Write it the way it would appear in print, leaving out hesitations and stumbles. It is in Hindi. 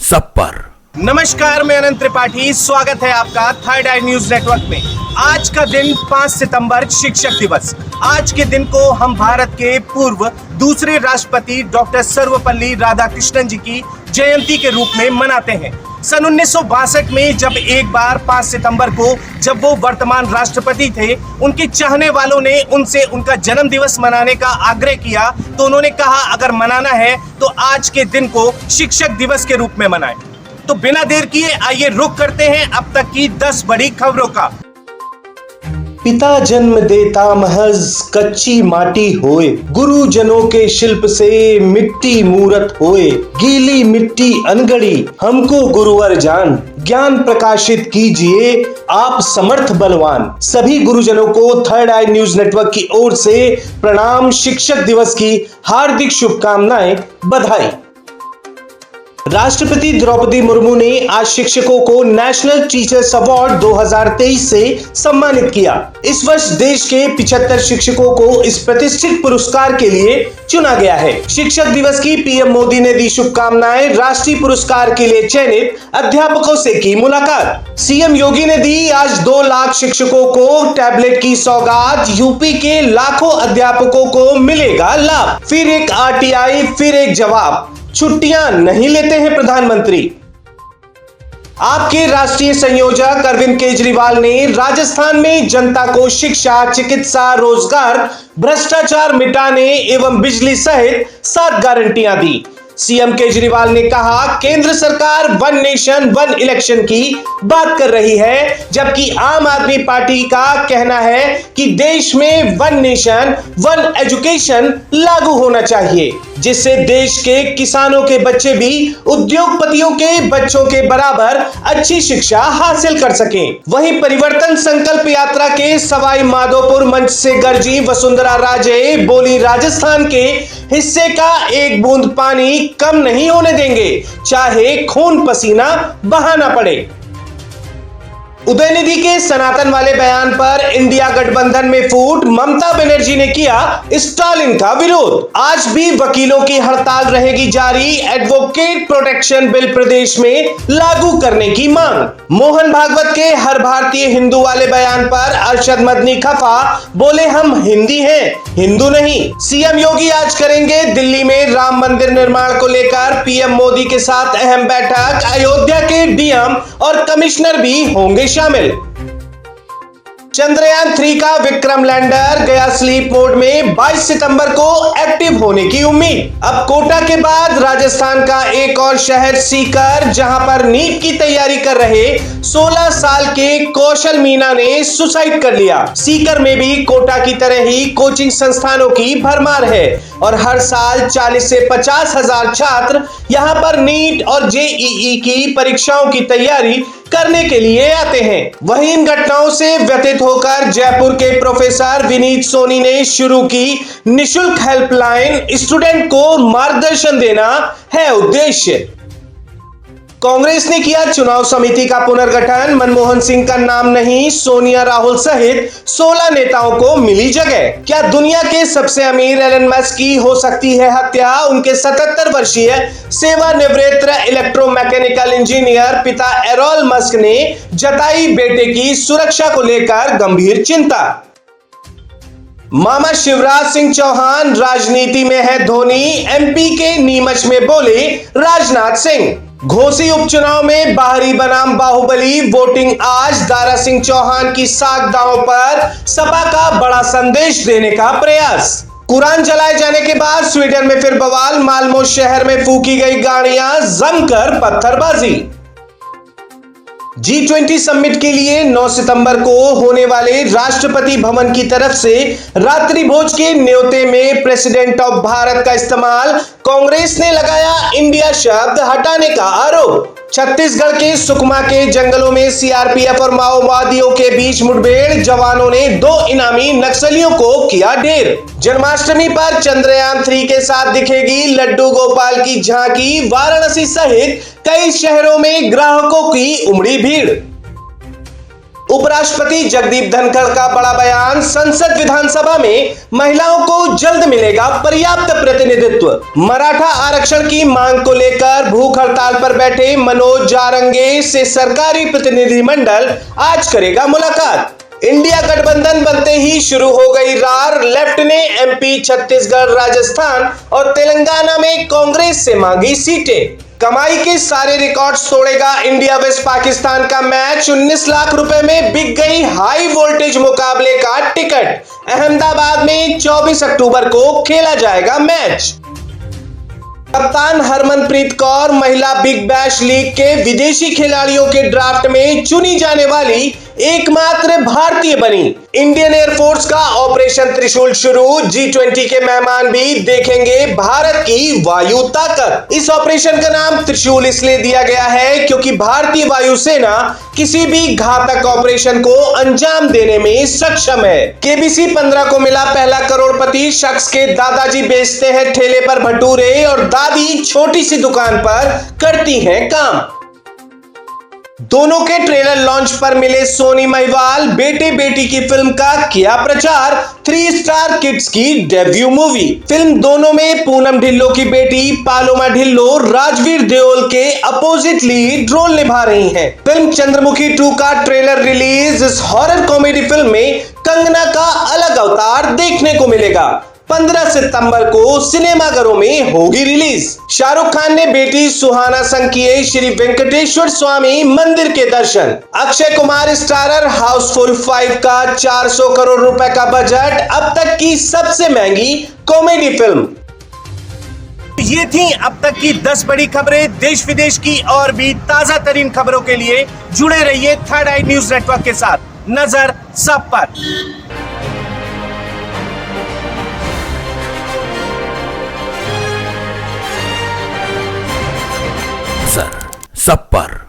सब पर। नमस्कार, मैं अनंत त्रिपाठी, स्वागत है आपका थर्ड आई न्यूज नेटवर्क में। आज का दिन 5 सितंबर शिक्षक दिवस। आज के दिन को हम भारत के पूर्व दूसरे राष्ट्रपति डॉक्टर सर्वपल्ली राधाकृष्णन जी की जयंती के रूप में मनाते हैं। सन 1962 में जब एक बार 5 सितंबर को जब वो वर्तमान राष्ट्रपति थे, उनके चाहने वालों ने उनसे उनका जन्म दिवस मनाने का आग्रह किया, तो उन्होंने कहा अगर मनाना है तो आज के दिन को शिक्षक दिवस के रूप में मनाएं। तो बिना देर किए आइए रुख करते हैं अब तक की 10 बड़ी खबरों का। पिता जन्म देता महज कच्ची माटी होए, गुरुजनों के शिल्प से मिट्टी मूरत होए, गीली मिट्टी अनगढ़ी हमको गुरुवर जान, ज्ञान प्रकाशित कीजिए आप समर्थ बलवान। सभी गुरुजनों को थर्ड आई न्यूज नेटवर्क की ओर से प्रणाम, शिक्षक दिवस की हार्दिक शुभकामनाएं, बधाई। राष्ट्रपति द्रौपदी मुर्मू ने आज शिक्षकों को नेशनल टीचर्स अवार्ड 2023 से सम्मानित किया। इस वर्ष देश के 75 शिक्षकों को इस प्रतिष्ठित पुरस्कार के लिए चुना गया है। शिक्षक दिवस की पीएम मोदी ने दी शुभकामनाएं, राष्ट्रीय पुरस्कार के लिए चयनित अध्यापकों से की मुलाकात। सीएम योगी ने दी आज 2 लाख शिक्षकों को टैबलेट की सौगात, यूपी के लाखों अध्यापकों को मिलेगा लाभ। फिर एक आरटीआई, फिर एक जवाब, छुट्टियां नहीं लेते हैं प्रधानमंत्री। आपके राष्ट्रीय संयोजक अरविंद केजरीवाल ने राजस्थान में जनता को शिक्षा, चिकित्सा, रोजगार, भ्रष्टाचार मिटाने एवं बिजली सहित 7 गारंटियां दी। सीएम केजरीवाल ने कहा केंद्र सरकार वन नेशन वन इलेक्शन की बात कर रही है, जबकि आम आदमी पार्टी का कहना है कि देश में वन नेशन वन एजुकेशन लागू होना चाहिए, जिससे देश के किसानों के बच्चे भी उद्योगपतियों के बच्चों के बराबर अच्छी शिक्षा हासिल कर सकें। वहीं परिवर्तन संकल्प यात्रा के सवाई माधोपुर मंच से गर्जी वसुंधरा राजे, बोली राजस्थान के हिस्से का एक बूंद पानी कम नहीं होने देंगे, चाहे खून पसीना बहाना पड़े। उदयनिधि के सनातन वाले बयान पर इंडिया गठबंधन में फूट, ममता बनर्जी ने किया स्टालिन का विरोध। आज भी वकीलों की हड़ताल रहेगी जारी, एडवोकेट प्रोटेक्शन बिल प्रदेश में लागू करने की मांग। मोहन भागवत के हर भारतीय हिंदू वाले बयान पर अरशद मदनी खफा, बोले हम हिंदी हैं, हिंदू नहीं। सीएम योगी आज करेंगे दिल्ली में राम मंदिर निर्माण को लेकर पीएम मोदी के साथ अहम बैठक, अयोध्या के डीएम और कमिश्नर भी होंगे शामिल। चंद्रयान 3 का विक्रम लैंडर गया स्लीप मोड में, 22 सितंबर को एक्टिव होने की उम्मीद। अब कोटा के बाद राजस्थान का एक और शहर सीकर, जहां पर नीट की तैयारी कर रहे 16 साल के कौशल मीना ने सुसाइड कर लिया। सीकर में भी कोटा की तरह ही कोचिंग संस्थानों की भरमार है और हर साल 40 से 50 हजार छात्र यहां पर नीट और जेईई की परीक्षाओं की तैयारी करने के लिए आते हैं। वहीं इन घटनाओं से व्यथित होकर जयपुर के प्रोफेसर विनीत सोनी ने शुरू की निशुल्क हेल्पलाइन, स्टूडेंट को मार्गदर्शन देना है उद्देश्य। कांग्रेस ने किया चुनाव समिति का पुनर्गठन, मनमोहन सिंह का नाम नहीं, सोनिया राहुल सहित 16 नेताओं को मिली जगह। क्या दुनिया के सबसे अमीर एलन मस्क की हो सकती है हत्या? उनके 77 वर्षीय सेवानिवृत्त इलेक्ट्रोमैकेनिकल इंजीनियर पिता एरोल मस्क ने जताई बेटे की सुरक्षा को लेकर गंभीर चिंता। मामा शिवराज सिंह चौहान राजनीति में है धोनी, एमपी के नीमच में बोले राजनाथ सिंह। घोसी उपचुनाव में बाहरी बनाम बाहुबली, वोटिंग आज, दारा सिंह चौहान की साख दांव पर, सपा का बड़ा संदेश देने का प्रयास। कुरान जलाए जाने के बाद स्वीडन में फिर बवाल, मालमो शहर में फूकी गई गाड़ियां, जमकर पत्थरबाजी। G20 समिट के लिए 9 सितंबर को होने वाले राष्ट्रपति भवन की तरफ से रात्रि भोज के न्योते में प्रेसिडेंट ऑफ भारत का इस्तेमाल, कांग्रेस ने लगाया इंडिया शब्द हटाने का आरोप। छत्तीसगढ़ के सुकमा के जंगलों में सीआरपीएफ और माओवादियों के बीच मुठभेड़, जवानों ने 2 इनामी नक्सलियों को किया ढेर। जन्माष्टमी पर चंद्रयान 3 के साथ दिखेगी लड्डू गोपाल की झांकी, वाराणसी सहित कई शहरों में ग्राहकों की उमड़ी भीड़। उपराष्ट्रपति जगदीप धनखड़ का बड़ा बयान, संसद विधानसभा में महिलाओं को जल्द मिलेगा पर्याप्त प्रतिनिधित्व। मराठा आरक्षण की मांग को लेकर भूख हड़ताल पर बैठे मनोज जारंगे से सरकारी प्रतिनिधिमंडल आज करेगा मुलाकात। इंडिया गठबंधन बनते ही शुरू हो गई रार, लेफ्ट ने एमपी, छत्तीसगढ़, राजस्थान और तेलंगाना में कांग्रेस से मांगी सीटें। कमाई के सारे रिकॉर्ड्स तोड़ेगा इंडिया वेस्ट पाकिस्तान का मैच, 19 लाख रुपए में बिक गई हाई वोल्टेज मुकाबले का टिकट। अहमदाबाद में 24 अक्टूबर को खेला जाएगा मैच। कप्तान हरमनप्रीत कौर महिला बिग बैश लीग के विदेशी खिलाड़ियों के ड्राफ्ट में चुनी जाने वाली एकमात्र भारतीय बनी। इंडियन एयरफोर्स का ऑपरेशन त्रिशूल शुरू, G20 के मेहमान भी देखेंगे भारत की वायु ताकत। इस ऑपरेशन का नाम त्रिशूल इसलिए दिया गया है क्योंकि भारतीय वायुसेना किसी भी घातक ऑपरेशन को अंजाम देने में सक्षम है। केबीसी 15 को मिला पहला करोड़पति, शख्स के दादाजी बेचते हैं ठेले पर भटूरे और दादी छोटी सी दुकान पर करती हैं काम। दोनों के ट्रेलर लॉन्च पर मिले सोनी महिवाल, बेटे बेटी की फिल्म का किया प्रचार। 3 स्टार किड्स की डेब्यू मूवी। फिल्म दोनों में पूनम ढिल्लो की बेटी पालोमा ढिल्लो राजवीर देओल के अपोजिट लीड रोल निभा रही हैं। फिल्म चंद्रमुखी 2 का ट्रेलर रिलीज। इस हॉरर कॉमेडी फिल्म में कंगना का अलग अवतार देखने को मिलेगा। 15 सितंबर को सिनेमाघरों में होगी रिलीज। शाहरुख खान ने बेटी सुहाना संग किए श्री वेंकटेश्वर स्वामी मंदिर के दर्शन। अक्षय कुमार स्टारर हाउसफुल 5 का 400 करोड़ रुपए का बजट, अब तक की सबसे महंगी कॉमेडी फिल्म। ये थी अब तक की 10 बड़ी खबरें देश विदेश की, और भी ताजा तरीन खबरों के लिए जुड़े रहिए थर्ड आई न्यूज नेटवर्क के साथ। नजर सब पर। सब पर।